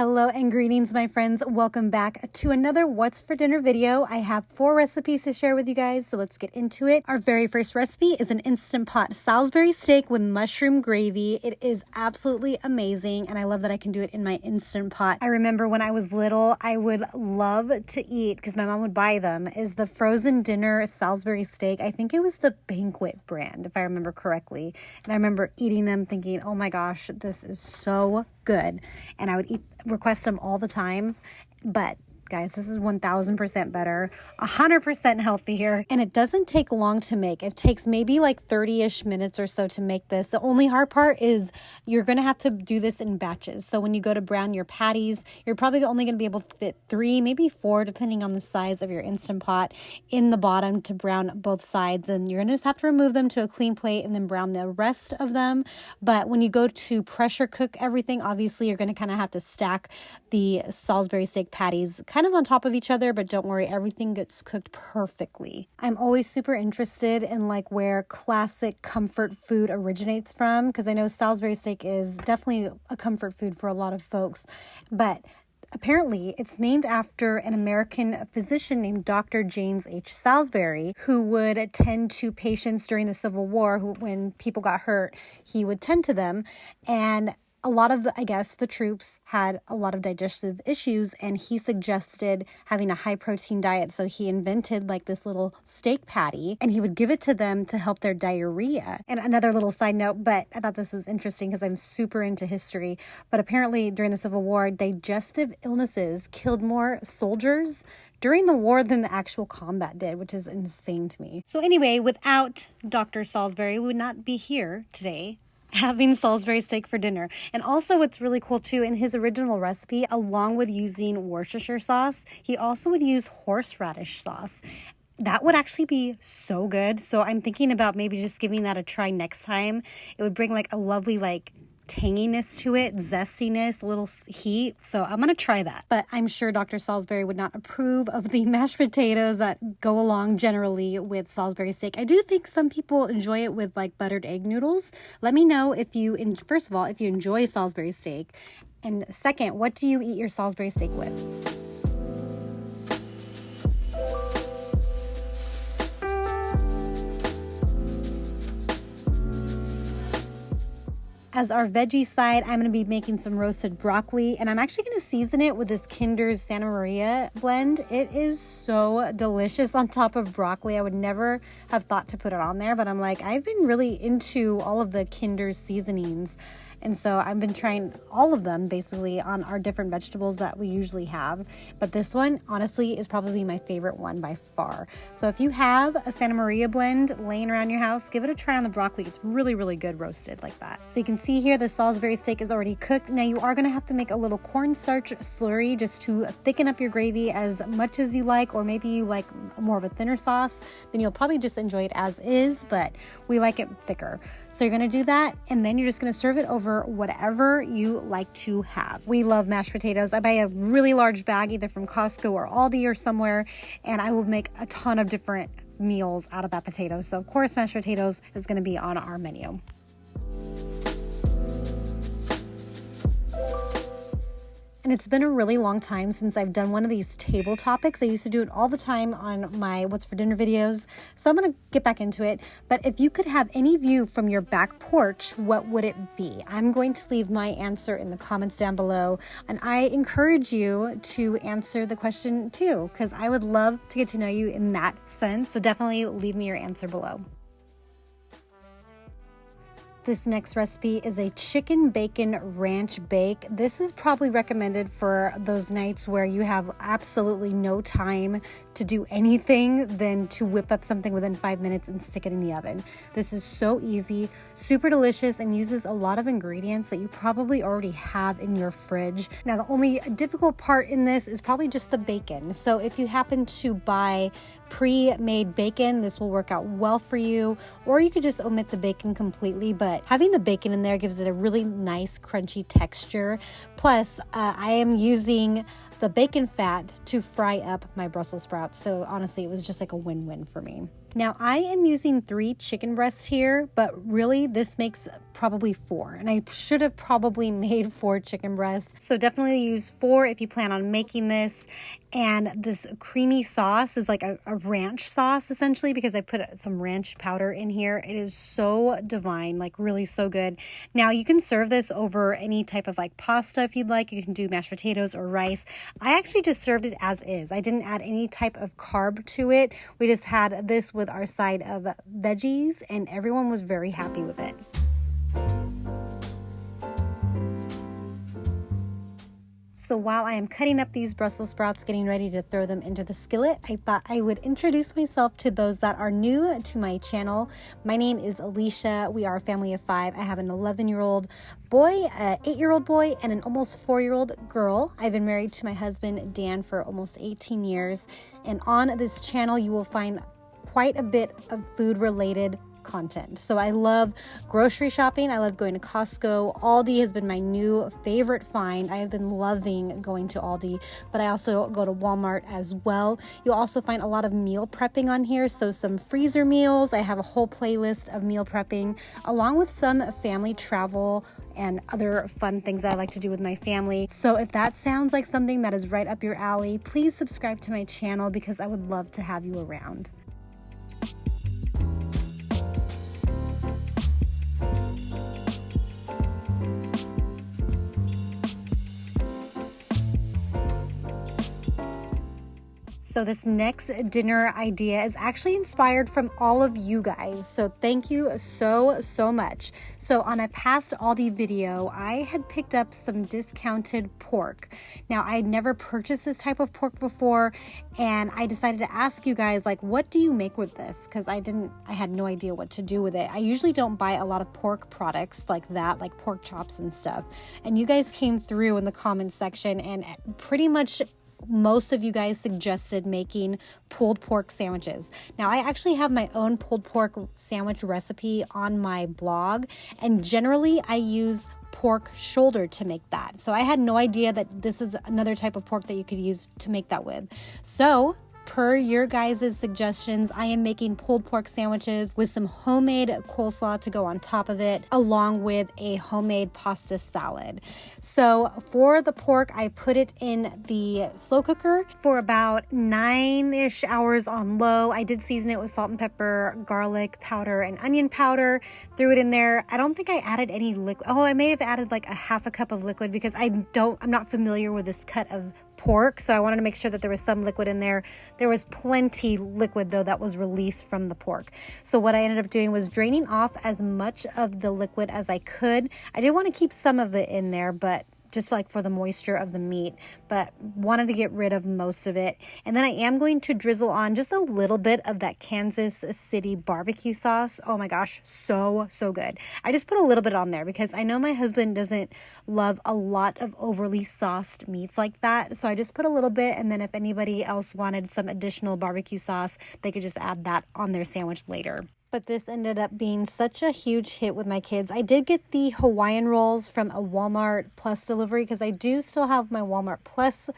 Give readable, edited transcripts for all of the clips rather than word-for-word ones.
Hello and greetings, my friends. Welcome back to another What's for Dinner video. I have 4 recipes to share with you guys, so let's get into it. Our very first recipe is an Instant Pot Salisbury steak with mushroom gravy. It is absolutely amazing, and I love that I can do it in my Instant Pot. I remember when I was little, I would love to eat, because my mom would buy them, is the frozen dinner Salisbury steak. I think it was the Banquet brand, if I remember correctly. And I remember eating them thinking, oh my gosh, this is so good. And I would request them all the time, but guys, this is 1000% better, 100% healthier, and it doesn't take long to make. It takes maybe like 30-ish minutes or so to make this. The only hard part is you're gonna have to do this in batches. So when you go to brown your patties, you're probably only gonna be able to fit 3, maybe 4, depending on the size of your Instant Pot, in the bottom to brown both sides. And you're gonna just have to remove them to a clean plate and then brown the rest of them. But when you go to pressure cook everything, obviously you're gonna kind of have to stack the Salisbury steak patties kind of on top of each other, but don't worry, everything gets cooked perfectly. I'm always super interested in like where classic comfort food originates from, because I know Salisbury steak is definitely a comfort food for a lot of folks, but apparently it's named after an American physician named Dr. James H. Salisbury, who would tend to patients during the Civil War. When people got hurt, he would tend to them, and a lot of the troops had a lot of digestive issues, and he suggested having a high protein diet. So he invented like this little steak patty, and he would give it to them to help their diarrhea. And another little side note, but I thought this was interesting because I'm super into history, but apparently during the Civil War, digestive illnesses killed more soldiers during the war than the actual combat did, which is insane to me. So anyway, without Dr. Salisbury, we would not be here today having Salisbury steak for dinner. And also what's really cool too, in his original recipe, along with using Worcestershire sauce, he also would use horseradish sauce. That would actually be so good. So I'm thinking about maybe just giving that a try next time. It would bring like a lovely like tanginess to it, zestiness, a little heat. So I'm gonna try that. But I'm sure Dr. Salisbury would not approve of the mashed potatoes that go along generally with Salisbury steak. I do think some people enjoy it with like buttered egg noodles. Let me know if you, first of all, if you enjoy Salisbury steak. And second, what do you eat your Salisbury steak with? As our veggie side, I'm going to be making some roasted broccoli, and I'm actually going to season it with this Kinder's Santa Maria blend. It is so delicious on top of broccoli. I would never have thought to put it on there, but I'm like, I've been really into all of the Kinder's seasonings. And so I've been trying all of them basically on our different vegetables that we usually have. But this one, honestly, is probably my favorite one by far. So if you have a Santa Maria blend laying around your house, give it a try on the broccoli. It's really, really good roasted like that. So you can see here the Salisbury steak is already cooked. Now you are going to have to make a little cornstarch slurry just to thicken up your gravy as much as you like, or maybe you like more of a thinner sauce. Then you'll probably just enjoy it as is, but we like it thicker. So you're going to do that, and then you're just going to serve it over whatever you like to have. We love mashed potatoes. I buy a really large bag either from Costco or Aldi or somewhere, and I will make a ton of different meals out of that potato. So of course mashed potatoes is going to be on our menu. And it's been a really long time since I've done one of these table topics. I used to do it all the time on my What's for Dinner videos. So I'm going to get back into it. But if you could have any view from your back porch, what would it be? I'm going to leave my answer in the comments down below. And I encourage you to answer the question too, because I would love to get to know you in that sense. So definitely leave me your answer below. This next recipe is a chicken bacon ranch bake. This is probably recommended for those nights where you have absolutely no time to do anything than to whip up something within 5 minutes and stick it in the oven. This is so easy, super delicious, and uses a lot of ingredients that you probably already have in your fridge. Now, the only difficult part in this is probably just the bacon. So if you happen to buy pre-made bacon, this will work out well for you, or you could just omit the bacon completely, but having the bacon in there gives it a really nice crunchy texture. Plus, I am using the bacon fat to fry up my Brussels sprouts. So honestly, it was just like a win-win for me. Now I am using 3 chicken breasts here, but really this makes probably 4, and I should have probably made 4 chicken breasts. So definitely use 4 if you plan on making this. And this creamy sauce is like a ranch sauce essentially, because I put some ranch powder in here. It is so divine, like really so good. Now you can serve this over any type of like pasta if you'd like. You can do mashed potatoes or rice. I actually just served it as is. I didn't add any type of carb to it. We just had this with our side of veggies, and everyone was very happy with it. So while I am cutting up these Brussels sprouts, getting ready to throw them into the skillet, I thought I would introduce myself to those that are new to my channel. My name is Alicia. We are a family of 5. I have an 11-year-old boy, an 8-year-old boy, and an almost 4-year-old girl. I've been married to my husband, Dan, for almost 18 years. And on this channel, you will find quite a bit of food-related content. So I love grocery shopping. I love going to Costco. Aldi has been my new favorite find. I have been loving going to Aldi, but I also go to Walmart as well. You'll also find a lot of meal prepping on here. So some freezer meals. I have a whole playlist of meal prepping, along with some family travel and other fun things that I like to do with my family. So if that sounds like something that is right up your alley, please subscribe to my channel because I would love to have you around. So this next dinner idea is actually inspired from all of you guys. So thank you so much. So on a past Aldi video, I had picked up some discounted pork. Now I had never purchased this type of pork before, and I decided to ask you guys, like, what do you make with this? Because I had no idea what to do with it. I usually don't buy a lot of pork products like that, like pork chops and stuff. And you guys came through in the comments section, and pretty much most of you guys suggested making pulled pork sandwiches. Now, I actually have my own pulled pork sandwich recipe on my blog, and generally I use pork shoulder to make that. So I had no idea that this is another type of pork that you could use to make that with. So per your guys' suggestions, I am making pulled pork sandwiches with some homemade coleslaw to go on top of it, along with a homemade pasta salad. So for the pork, I put it in the slow cooker for about 9-ish hours on low. I did season it with salt and pepper, garlic powder, and onion powder. Threw it in there. I don't think I added any liquid. Oh, I may have added like a half a cup of liquid because I'm not familiar with this cut of pork, so I wanted to make sure that there was some liquid in there. There was plenty liquid though that was released from the pork. So what I ended up doing was draining off as much of the liquid as I could. I did want to keep some of it in there, but just like for the moisture of the meat, but wanted to get rid of most of it. And then I am going to drizzle on just a little bit of that Kansas City barbecue sauce. Oh my gosh, so good. I just put a little bit on there because I know my husband doesn't love a lot of overly sauced meats like that. So I just put a little bit, and then if anybody else wanted some additional barbecue sauce, they could just add that on their sandwich later. But this ended up being such a huge hit with my kids. I did get the Hawaiian rolls from a Walmart Plus delivery because I do still have my Walmart Plus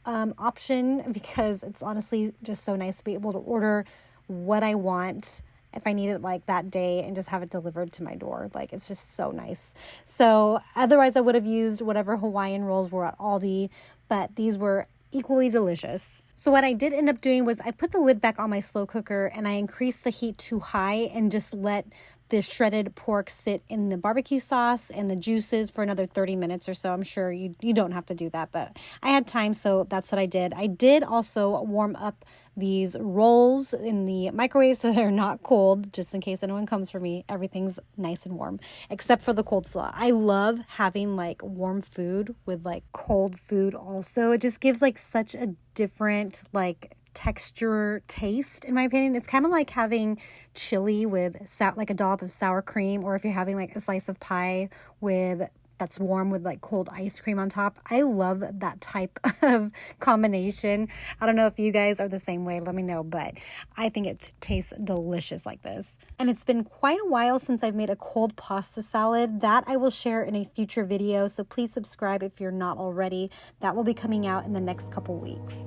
option, because it's honestly just so nice to be able to order what I want if I need it like that day and just have it delivered to my door. Like, it's just so nice. So otherwise I would have used whatever Hawaiian rolls were at Aldi, but these were equally delicious. So what I did end up doing was I put the lid back on my slow cooker and I increased the heat to high and just let the shredded pork sit in the barbecue sauce and the juices for another 30 minutes or so. I'm sure you don't have to do that, but I had time, so that's what I did. I did also warm up these rolls in the microwave so they're not cold, just in case anyone comes for me. Everything's nice and warm, except for the cold slaw. I love having like warm food with like cold food also. It just gives like such a different like texture taste, in my opinion. It's kind of like having chili with like a dollop of sour cream, or if you're having like a slice of pie that's warm with like cold ice cream on top. I love that type of combination. I don't know if you guys are the same way, let me know, but I think it tastes delicious like this. And it's been quite a while since I've made a cold pasta salad. That I will share in a future video, so please subscribe if you're not already. That will be coming out in the next couple weeks.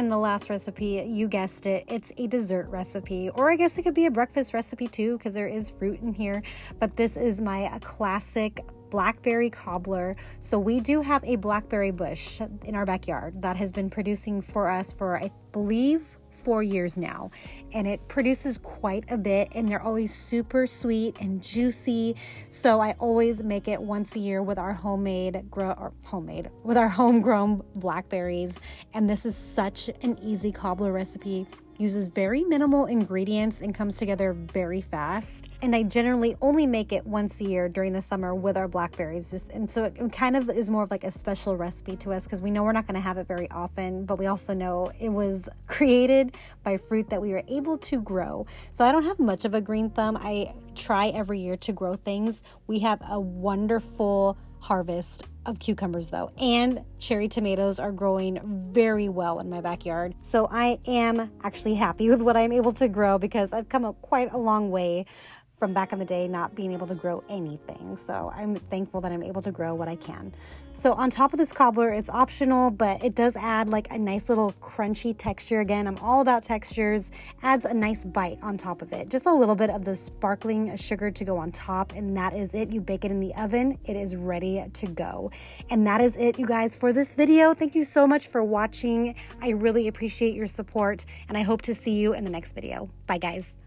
And the last recipe, you guessed it, it's a dessert recipe, or I guess it could be a breakfast recipe too, because there is fruit in here. But this is my classic Blackberry Cobbler. So we do have a blackberry bush in our backyard that has been producing for us for, I believe, 4 years now, and it produces quite a bit, and they're always super sweet and juicy. So I always make it once a year with our homegrown blackberries. And this is such an easy cobbler recipe. Uses very minimal ingredients and comes together very fast. And I generally only make it once a year during the summer with our blackberries. And so it kind of is more of like a special recipe to us, because we know we're not going to have it very often, but we also know it was created by fruit that we were able to grow. So I don't have much of a green thumb. I try every year to grow things. We have a wonderful harvest of cucumbers though, and cherry tomatoes are growing very well in my backyard. So I am actually happy with what I'm able to grow, because I've come quite a long way from back in the day not being able to grow anything. So I'm thankful that I'm able to grow what I can. So on top of this cobbler, it's optional, but it does add like a nice little crunchy texture. Again, I'm all about textures. Adds a nice bite on top of it. Just a little bit of the sparkling sugar to go on top, and that is it. You bake it in the oven. It is ready to go. And that is it, you guys, for this video. Thank you so much for watching. I really appreciate your support, and I hope to see you in the next video. Bye, guys.